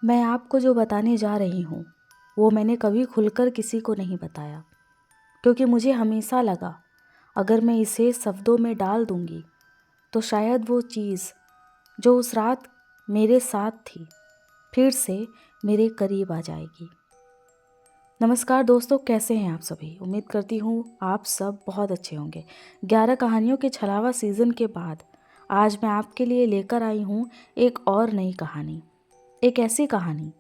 मैं आपको जो बताने जा रही हूँ वो मैंने कभी खुलकर किसी को नहीं बताया, क्योंकि मुझे हमेशा लगा अगर मैं इसे शब्दों में डाल दूँगी तो शायद वो चीज़ जो उस रात मेरे साथ थी फिर से मेरे करीब आ जाएगी। नमस्कार दोस्तों, कैसे हैं आप सभी? उम्मीद करती हूँ आप सब बहुत अच्छे होंगे। 11 कहानियों के छलावा सीज़न के बाद आज मैं आपके लिए लेकर आई हूँ एक और नई कहानी। एक ऐसी कहानी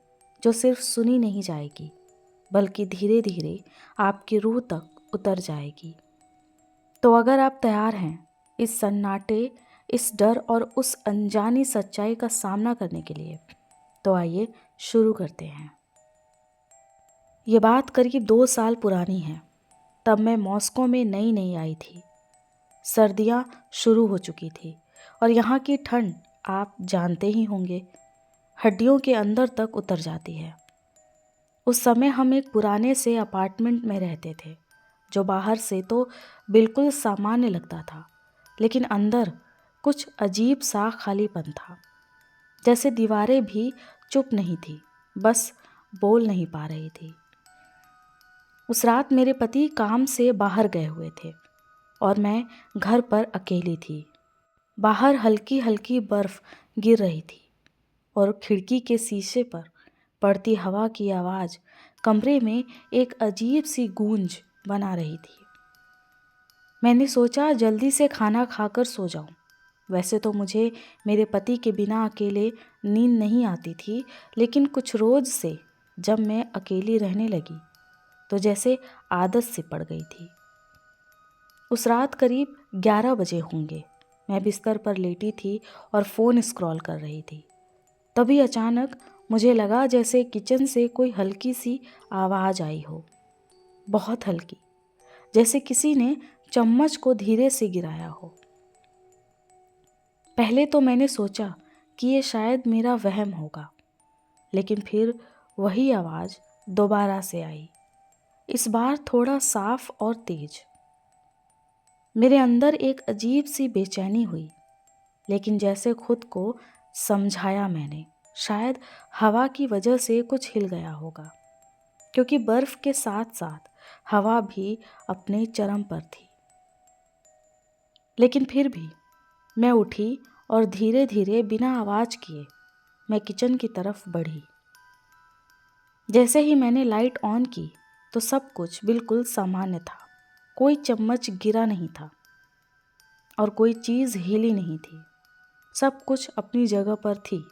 जो सिर्फ सुनी नहीं जाएगी बल्कि धीरे धीरे आपकी रूह तक उतर जाएगी। तो अगर आप तैयार हैं इस सन्नाटे, इस डर और उस अनजानी सच्चाई का सामना करने के लिए, तो आइए शुरू करते हैं। ये बात करीब 2 साल पुरानी है। तब मैं मॉस्को में नई नई आई थी। सर्दियाँ शुरू हो चुकी थी और यहाँ की ठंड आप जानते ही होंगे, हड्डियों के अंदर तक उतर जाती है। उस समय हम एक पुराने से अपार्टमेंट में रहते थे जो बाहर से तो बिल्कुल सामान्य लगता था, लेकिन अंदर कुछ अजीब सा खालीपन था। जैसे दीवारें भी चुप नहीं थी, बस बोल नहीं पा रही थी। उस रात मेरे पति काम से बाहर गए हुए थे और मैं घर पर अकेली थी। बाहर हल्की हल्की बर्फ गिर रही थी और खिड़की के शीशे पर पड़ती हवा की आवाज़ कमरे में एक अजीब सी गूंज बना रही थी। मैंने सोचा जल्दी से खाना खाकर सो जाऊं। वैसे तो मुझे मेरे पति के बिना अकेले नींद नहीं आती थी, लेकिन कुछ रोज़ से जब मैं अकेली रहने लगी तो जैसे आदत सी पड़ गई थी। उस रात करीब 11 बजे होंगे। मैं बिस्तर पर लेटी थी और फ़ोन स्क्रॉल कर रही थी। तभी अचानक मुझे लगा जैसे किचन से कोई हल्की सी आवाज़ आई हो, बहुत हल्की, जैसे किसी ने चम्मच को धीरे से गिराया हो। पहले तो मैंने सोचा कि ये शायद मेरा वहम होगा, लेकिन फिर वही आवाज़ दोबारा से आई, इस बार थोड़ा साफ और तेज। मेरे अंदर एक अजीब सी बेचैनी हुई, लेकिन जैसे खुद को समझाया मैंने, शायद हवा की वजह से कुछ हिल गया होगा, क्योंकि बर्फ के साथ साथ हवा भी अपने चरम पर थी। लेकिन फिर भी मैं उठी और धीरे धीरे बिना आवाज़ किए मैं किचन की तरफ बढ़ी। जैसे ही मैंने लाइट ऑन की तो सब कुछ बिल्कुल सामान्य था। कोई चम्मच गिरा नहीं था और कोई चीज़ हिली नहीं थी। सब कुछ अपनी जगह पर थी।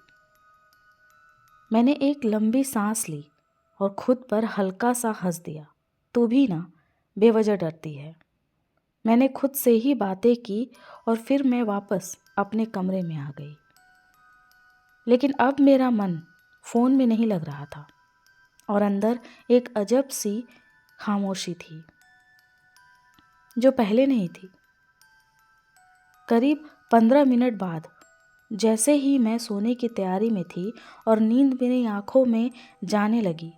मैंने एक लंबी सांस ली और खुद पर हल्का सा हंस दिया। तू भी ना बेवजह डरती है, मैंने खुद से ही बातें की और फिर मैं वापस अपने कमरे में आ गई। लेकिन अब मेरा मन फ़ोन में नहीं लग रहा था और अंदर एक अजब सी खामोशी थी जो पहले नहीं थी। करीब 15 मिनट बाद, जैसे ही मैं सोने की तैयारी में थी और नींद मेरी आंखों में जाने लगी,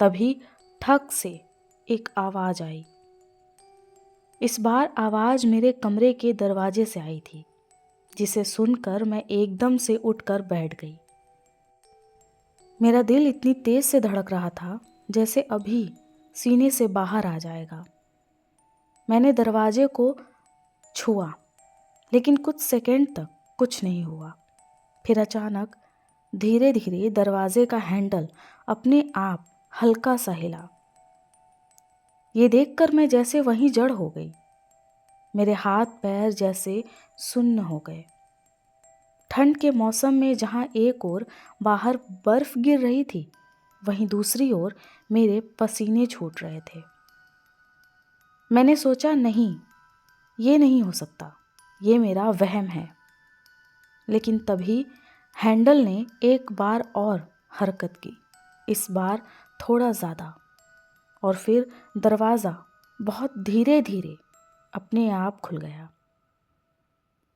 तभी ठक से एक आवाज़ आई। इस बार आवाज़ मेरे कमरे के दरवाजे से आई थी, जिसे सुनकर मैं एकदम से उठकर बैठ गई। मेरा दिल इतनी तेज़ से धड़क रहा था जैसे अभी सीने से बाहर आ जाएगा। मैंने दरवाजे को छुआ, लेकिन कुछ सेकंड तक कुछ नहीं हुआ। फिर अचानक धीरे धीरे दरवाजे का हैंडल अपने आप हल्का सा हिला। ये देखकर मैं जैसे वहीं जड़ हो गई। मेरे हाथ पैर जैसे सुन्न हो गए। ठंड के मौसम में जहाँ एक ओर बाहर बर्फ गिर रही थी, वहीं दूसरी ओर मेरे पसीने छूट रहे थे। मैंने सोचा नहीं, ये नहीं हो सकता, ये मेरा वहम है। लेकिन तभी हैंडल ने एक बार और हरकत की, इस बार थोड़ा ज़्यादा, और फिर दरवाज़ा बहुत धीरे धीरे अपने आप खुल गया।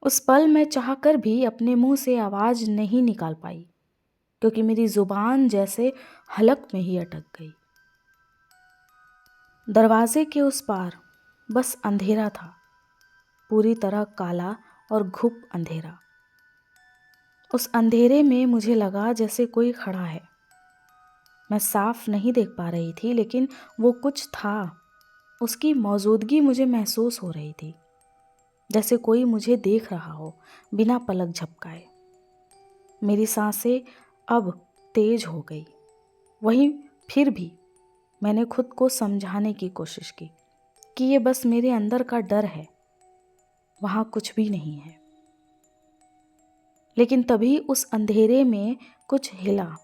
उस पल मैं चाहकर भी अपने मुंह से आवाज़ नहीं निकाल पाई, क्योंकि मेरी ज़ुबान जैसे हलक में ही अटक गई। दरवाजे के उस पार बस अंधेरा था, पूरी तरह काला और घुप अंधेरा। उस अंधेरे में मुझे लगा जैसे कोई खड़ा है, मैं साफ नहीं देख पा रही थी, लेकिन वो कुछ था। उसकी मौजूदगी मुझे महसूस हो रही थी, जैसे कोई मुझे देख रहा हो बिना पलक झपकाए। मेरी सांसें अब तेज हो गई। वहीं फिर भी मैंने खुद को समझाने की कोशिश की कि ये बस मेरे अंदर का डर है, वहाँ कुछ भी नहीं है। लेकिन तभी उस अंधेरे में कुछ हिला,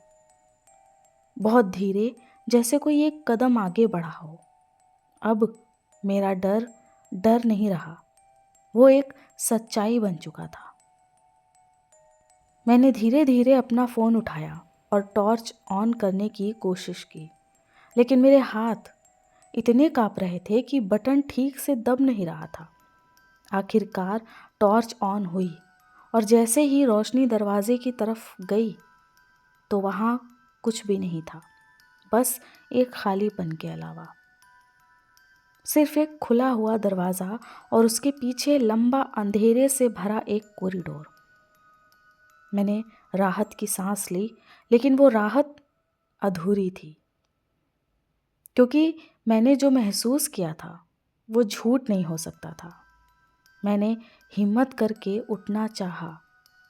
बहुत धीरे, जैसे कोई एक कदम आगे बढ़ा हो। अब मेरा डर डर नहीं रहा, वो एक सच्चाई बन चुका था। मैंने धीरे धीरे अपना फ़ोन उठाया और टॉर्च ऑन करने की कोशिश की, लेकिन मेरे हाथ इतने काँप रहे थे कि बटन ठीक से दब नहीं रहा था। आखिरकार टॉर्च ऑन हुई और जैसे ही रोशनी दरवाजे की तरफ गई तो वहाँ कुछ भी नहीं था, बस एक खालीपन के अलावा। सिर्फ एक खुला हुआ दरवाज़ा और उसके पीछे लंबा अंधेरे से भरा एक कॉरिडोर। मैंने राहत की सांस ली, लेकिन वो राहत अधूरी थी, क्योंकि मैंने जो महसूस किया था वो झूठ नहीं हो सकता था। मैंने हिम्मत करके उठना चाहा,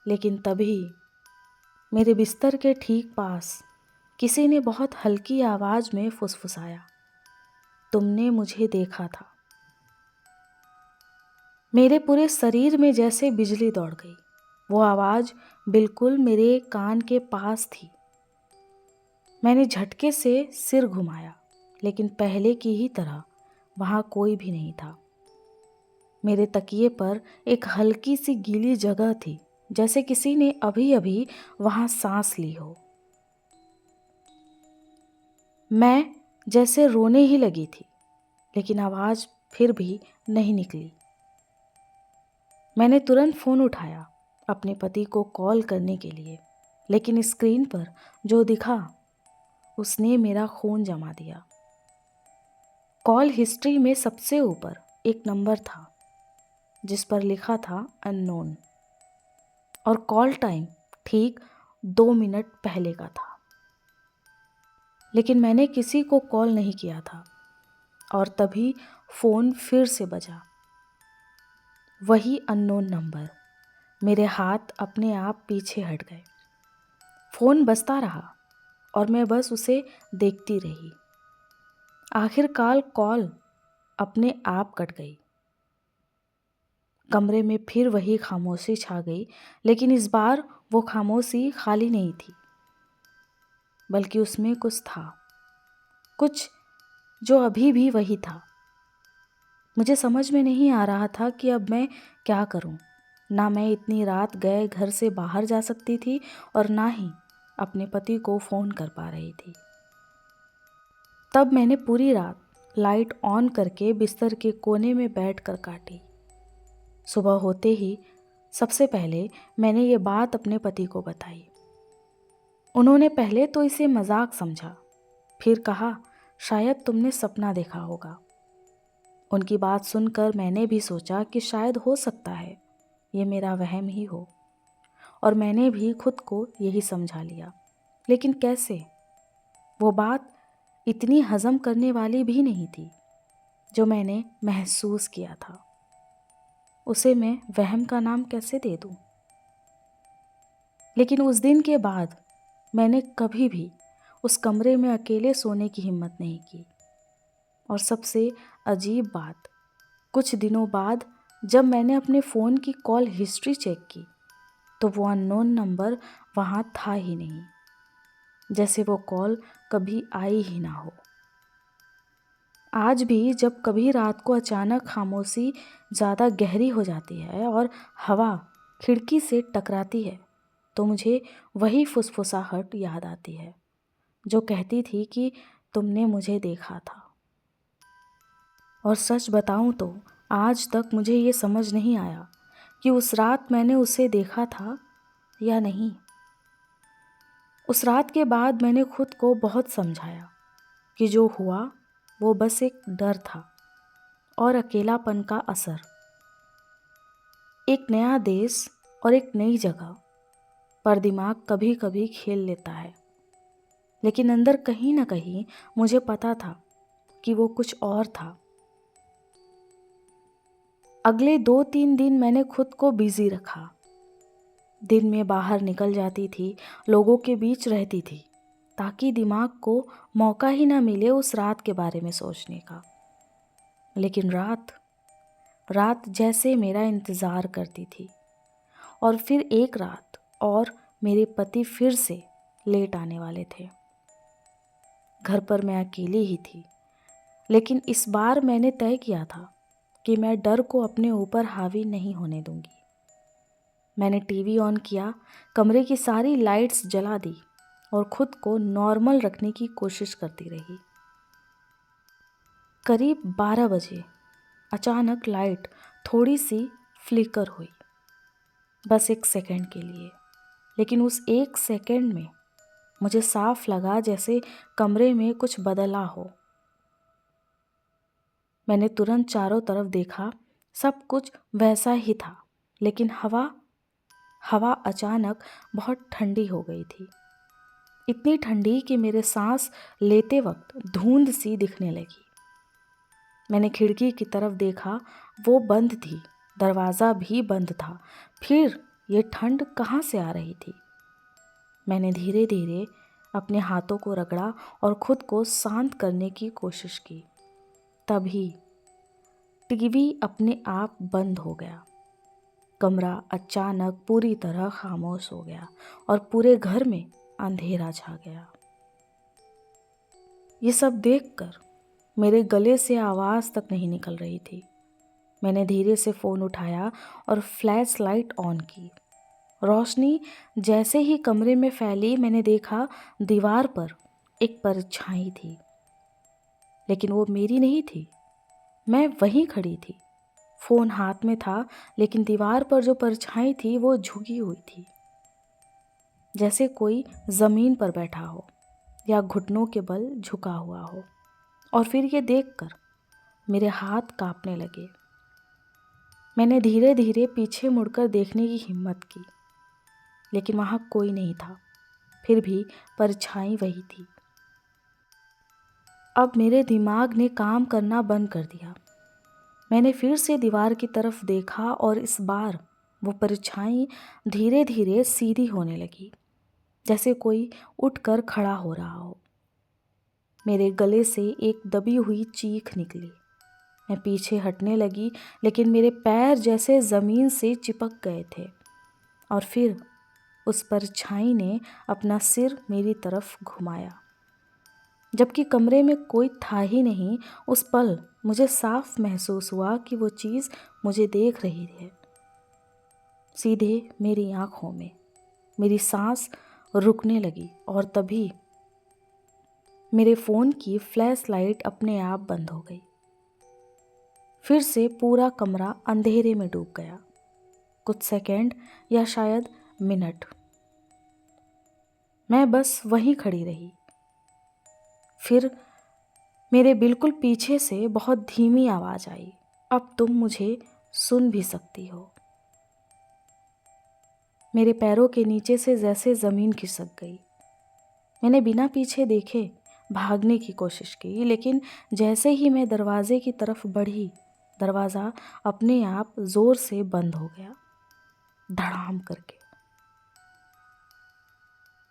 लेकिन तभी मेरे बिस्तर के ठीक पास किसी ने बहुत हल्की आवाज़ में फुसफुसाया, तुमने मुझे देखा था। मेरे पूरे शरीर में जैसे बिजली दौड़ गई। वो आवाज़ बिल्कुल मेरे कान के पास थी। मैंने झटके से सिर घुमाया, लेकिन पहले की ही तरह वहाँ कोई भी नहीं था। मेरे तकिए पर एक हल्की सी गीली जगह थी, जैसे किसी ने अभी अभी वहाँ सांस ली हो। मैं जैसे रोने ही लगी थी, लेकिन आवाज़ फिर भी नहीं निकली। मैंने तुरंत फ़ोन उठाया अपने पति को कॉल करने के लिए, लेकिन स्क्रीन पर जो दिखा उसने मेरा खून जमा दिया। कॉल हिस्ट्री में सबसे ऊपर एक नंबर था जिस पर लिखा था अननोन, और कॉल टाइम ठीक 2 मिनट पहले का था। लेकिन मैंने किसी को कॉल नहीं किया था, और तभी फ़ोन फिर से बजा। वही अननोन नंबर। मेरे हाथ अपने आप पीछे हट गए। फ़ोन बजता रहा और मैं बस उसे देखती रही। आखिरकार कॉल अपने आप कट गई। कमरे में फिर वही खामोशी छा गई, लेकिन इस बार वो खामोशी खाली नहीं थी, बल्कि उसमें कुछ था, कुछ जो अभी भी वही था। मुझे समझ में नहीं आ रहा था कि अब मैं क्या करूं। ना मैं इतनी रात गए घर से बाहर जा सकती थी और ना ही अपने पति को फ़ोन कर पा रही थी। तब मैंने पूरी रात लाइट ऑन करके बिस्तर के कोने में बैठकर काटी। सुबह होते ही सबसे पहले मैंने ये बात अपने पति को बताई। उन्होंने पहले तो इसे मजाक समझा, फिर कहा शायद तुमने सपना देखा होगा। उनकी बात सुनकर मैंने भी सोचा कि शायद हो सकता है ये मेरा वहम ही हो, और मैंने भी खुद को यही समझा लिया। लेकिन कैसे? वो बात इतनी हजम करने वाली भी नहीं थी जो मैंने महसूस किया था। उसे मैं वहम का नाम कैसे दे दूं? लेकिन उस दिन के बाद मैंने कभी भी उस कमरे में अकेले सोने की हिम्मत नहीं की। और सबसे अजीब बात, कुछ दिनों बाद जब मैंने अपने फ़ोन की कॉल हिस्ट्री चेक की तो वो अननोन नंबर वहाँ था ही नहीं, जैसे वो कॉल कभी आई ही ना हो। आज भी जब कभी रात को अचानक खामोशी ज़्यादा गहरी हो जाती है और हवा खिड़की से टकराती है, तो मुझे वही फुसफुसाहट याद आती है जो कहती थी कि तुमने मुझे देखा था। और सच बताऊं तो आज तक मुझे ये समझ नहीं आया कि उस रात मैंने उसे देखा था या नहीं। उस रात के बाद मैंने खुद को बहुत समझाया कि जो हुआ वो बस एक डर था और अकेलापन का असर। एक नया देश और एक नई जगह पर दिमाग कभी कभी खेल लेता है। लेकिन अंदर कहीं ना कहीं मुझे पता था कि वो कुछ और था। अगले 2-3 दिन मैंने खुद को बिजी रखा। दिन में बाहर निकल जाती थी, लोगों के बीच रहती थी, ताकि दिमाग को मौका ही ना मिले उस रात के बारे में सोचने का। लेकिन रात रात जैसे मेरा इंतज़ार करती थी। और फिर एक रात और मेरे पति फिर से लेट आने वाले थे। घर पर मैं अकेली ही थी, लेकिन इस बार मैंने तय किया था कि मैं डर को अपने ऊपर हावी नहीं होने दूंगी। मैंने टीवी ऑन किया, कमरे की सारी लाइट्स जला दी और खुद को नॉर्मल रखने की कोशिश करती रही। करीब 12 बजे अचानक लाइट थोड़ी सी फ्लिकर हुई, बस 1 सेकंड के लिए। लेकिन उस 1 सेकंड में मुझे साफ लगा जैसे कमरे में कुछ बदला हो। मैंने तुरंत चारों तरफ देखा, सब कुछ वैसा ही था, लेकिन हवा अचानक बहुत ठंडी हो गई थी। इतनी ठंडी कि मेरे सांस लेते वक्त धुंध सी दिखने लगी। मैंने खिड़की की तरफ देखा, वो बंद थी, दरवाज़ा भी बंद था। फिर ये ठंड कहाँ से आ रही थी? मैंने धीरे धीरे अपने हाथों को रगड़ा और खुद को शांत करने की कोशिश की। तभी टीवी अपने आप बंद हो गया। कमरा अचानक पूरी तरह खामोश हो गया और पूरे घर में अंधेरा छा गया। ये सब देखकर मेरे गले से आवाज़ तक नहीं निकल रही थी। मैंने धीरे से फ़ोन उठाया और फ्लैश लाइट ऑन की। रोशनी जैसे ही कमरे में फैली, मैंने देखा दीवार पर एक परछाई थी, लेकिन वो मेरी नहीं थी। मैं वहीं खड़ी थी, फ़ोन हाथ में था, लेकिन दीवार पर जो परछाई थी वो झुकी हुई थी, जैसे कोई ज़मीन पर बैठा हो या घुटनों के बल झुका हुआ हो। और फिर ये देखकर मेरे हाथ कांपने लगे। मैंने धीरे धीरे पीछे मुड़कर देखने की हिम्मत की, लेकिन वहाँ कोई नहीं था। फिर भी परछाई वही थी। अब मेरे दिमाग ने काम करना बंद कर दिया। मैंने फिर से दीवार की तरफ देखा और इस बार वो परछाई धीरे धीरे सीधी होने लगी, जैसे कोई उठकर खड़ा हो रहा हो। मेरे गले से एक दबी हुई चीख निकली। मैं पीछे हटने लगी, लेकिन मेरे पैर जैसे ज़मीन से चिपक गए थे। और फिर उस परछाई ने अपना सिर मेरी तरफ घुमाया, जबकि कमरे में कोई था ही नहीं। उस पल मुझे साफ महसूस हुआ कि वो चीज़ मुझे देख रही है, सीधे मेरी आँखों में। मेरी सांस रुकने लगी और तभी मेरे फ़ोन की फ्लैश लाइट अपने आप बंद हो गई। फिर से पूरा कमरा अंधेरे में डूब गया। कुछ सेकंड या शायद मिनट मैं बस वहीं खड़ी रही। फिर मेरे बिल्कुल पीछे से बहुत धीमी आवाज़ आई, अब तुम मुझे सुन भी सकती हो। मेरे पैरों के नीचे से जैसे ज़मीन खिसक गई। मैंने बिना पीछे देखे भागने की कोशिश की, लेकिन जैसे ही मैं दरवाजे की तरफ बढ़ी, दरवाज़ा अपने आप ज़ोर से बंद हो गया, धड़ाम करके।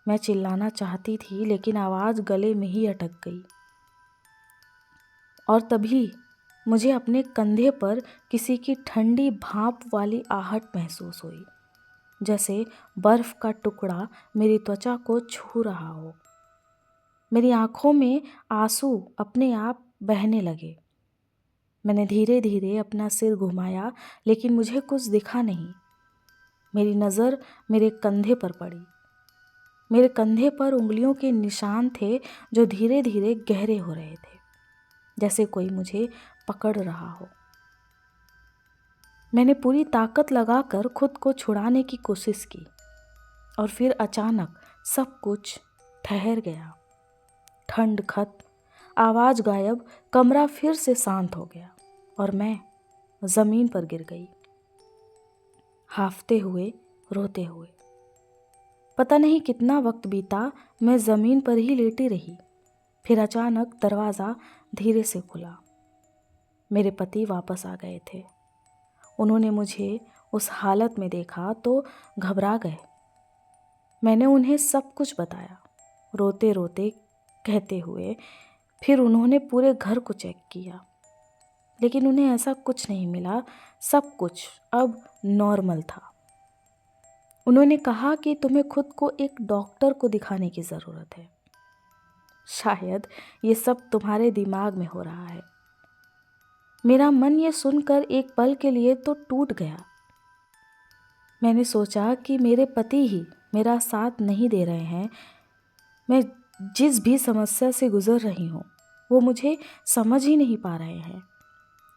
मैं चिल्लाना चाहती थी, लेकिन आवाज़ गले में ही अटक गई। और तभी मुझे अपने कंधे पर किसी की ठंडी भाप वाली आहट महसूस हुई, जैसे बर्फ़ का टुकड़ा मेरी त्वचा को छू रहा हो। मेरी आँखों में आंसू अपने आप बहने लगे। मैंने धीरे धीरे अपना सिर घुमाया, लेकिन मुझे कुछ दिखा नहीं। मेरी नज़र मेरे कंधे पर पड़ी। मेरे कंधे पर उंगलियों के निशान थे, जो धीरे धीरे गहरे हो रहे थे, जैसे कोई मुझे पकड़ रहा हो। मैंने पूरी ताकत लगाकर खुद को छुड़ाने की कोशिश की, और फिर अचानक सब कुछ ठहर गया। ठंड खत्म, आवाज़ गायब, कमरा फिर से शांत हो गया और मैं ज़मीन पर गिर गई, हांफते हुए, रोते हुए। पता नहीं कितना वक्त बीता, मैं ज़मीन पर ही लेटी रही। फिर अचानक दरवाज़ा धीरे से खुला। मेरे पति वापस आ गए थे। उन्होंने मुझे उस हालत में देखा तो घबरा गए। मैंने उन्हें सब कुछ बताया, रोते रोते कहते हुए। फिर उन्होंने पूरे घर को चेक किया, लेकिन उन्हें ऐसा कुछ नहीं मिला। सब कुछ अब नॉर्मल था। उन्होंने कहा कि तुम्हें खुद को एक डॉक्टर को दिखाने की ज़रूरत है। शायद ये सब तुम्हारे दिमाग में हो रहा है। मेरा मन ये सुनकर एक पल के लिए तो टूट गया। मैंने सोचा कि मेरे पति ही मेरा साथ नहीं दे रहे हैं। मैं जिस भी समस्या से गुजर रही हूँ वो मुझे समझ ही नहीं पा रहे हैं।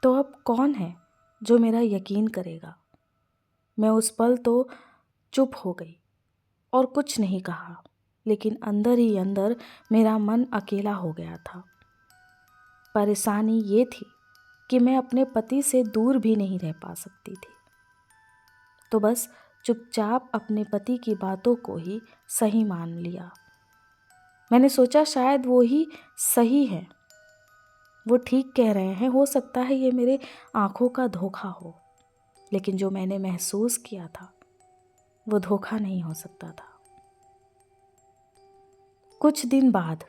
तो अब कौन है जो मेरा यकीन करेगा? मैं उस पल तो चुप हो गई और कुछ नहीं कहा, लेकिन अंदर ही अंदर मेरा मन अकेला हो गया था। परेशानी ये थी कि मैं अपने पति से दूर भी नहीं रह पा सकती थी। तो बस चुपचाप अपने पति की बातों को ही सही मान लिया। मैंने सोचा शायद वो ही सही है, वो ठीक कह रहे हैं। हो सकता है ये मेरे आँखों का धोखा हो, लेकिन जो मैंने महसूस किया था वो धोखा नहीं हो सकता था। कुछ दिन बाद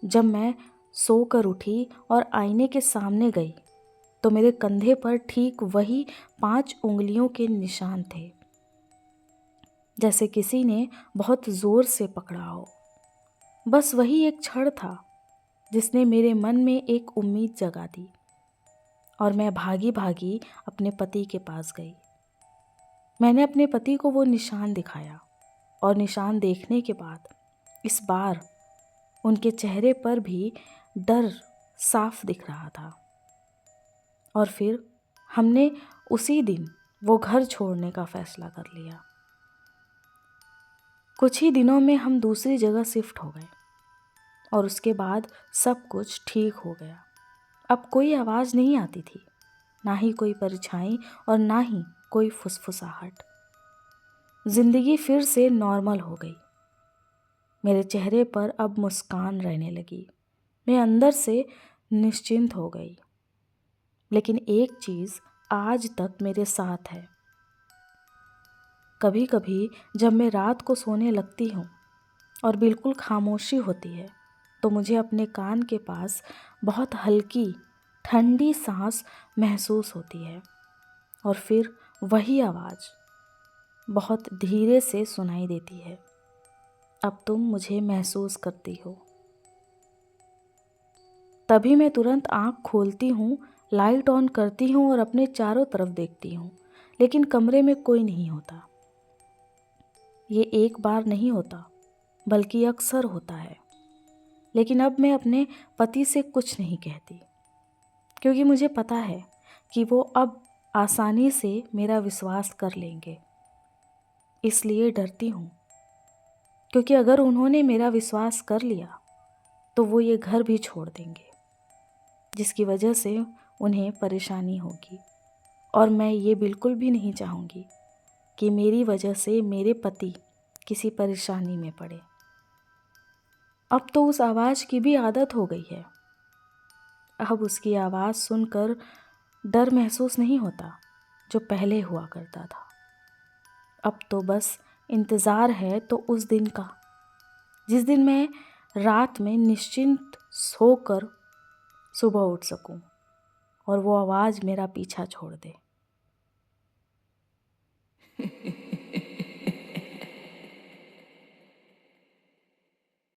जब मैं सोकर उठी और आईने के सामने गई तो मेरे कंधे पर ठीक वही 5 उंगलियों के निशान थे, जैसे किसी ने बहुत जोर से पकड़ा हो। बस वही एक क्षण था जिसने मेरे मन में एक उम्मीद जगा दी, और मैं भागी भागी अपने पति के पास गई। मैंने अपने पति को वो निशान दिखाया, और निशान देखने के बाद इस बार उनके चेहरे पर भी डर साफ दिख रहा था। और फिर हमने उसी दिन वो घर छोड़ने का फैसला कर लिया। कुछ ही दिनों में हम दूसरी जगह शिफ्ट हो गए, और उसके बाद सब कुछ ठीक हो गया। अब कोई आवाज़ नहीं आती थी, ना ही कोई परछाई और ना ही कोई फुसफुसाहट। जिंदगी फिर से नॉर्मल हो गई। मेरे चेहरे पर अब मुस्कान रहने लगी। मैं अंदर से निश्चिंत हो गई। लेकिन एक चीज़ आज तक मेरे साथ है। कभी कभी जब मैं रात को सोने लगती हूँ और बिल्कुल खामोशी होती है, तो मुझे अपने कान के पास बहुत हल्की ठंडी सांस महसूस होती है, और फिर वही आवाज़ बहुत धीरे से सुनाई देती है, अब तुम मुझे महसूस करती हो। तभी मैं तुरंत आँख खोलती हूँ, लाइट ऑन करती हूँ और अपने चारों तरफ देखती हूँ, लेकिन कमरे में कोई नहीं होता। ये एक बार नहीं होता, बल्कि अक्सर होता है। लेकिन अब मैं अपने पति से कुछ नहीं कहती, क्योंकि मुझे पता है कि वो अब आसानी से मेरा विश्वास कर लेंगे। इसलिए डरती हूँ, क्योंकि अगर उन्होंने मेरा विश्वास कर लिया तो वो ये घर भी छोड़ देंगे, जिसकी वजह से उन्हें परेशानी होगी। और मैं ये बिल्कुल भी नहीं चाहूँगी कि मेरी वजह से मेरे पति किसी परेशानी में पड़े। अब तो उस आवाज़ की भी आदत हो गई है। अब उसकी आवाज़ सुनकर डर महसूस नहीं होता जो पहले हुआ करता था। अब तो बस इंतज़ार है तो उस दिन का, जिस दिन मैं रात में निश्चिंत सोकर सुबह उठ सकूं और वो आवाज़ मेरा पीछा छोड़ दे।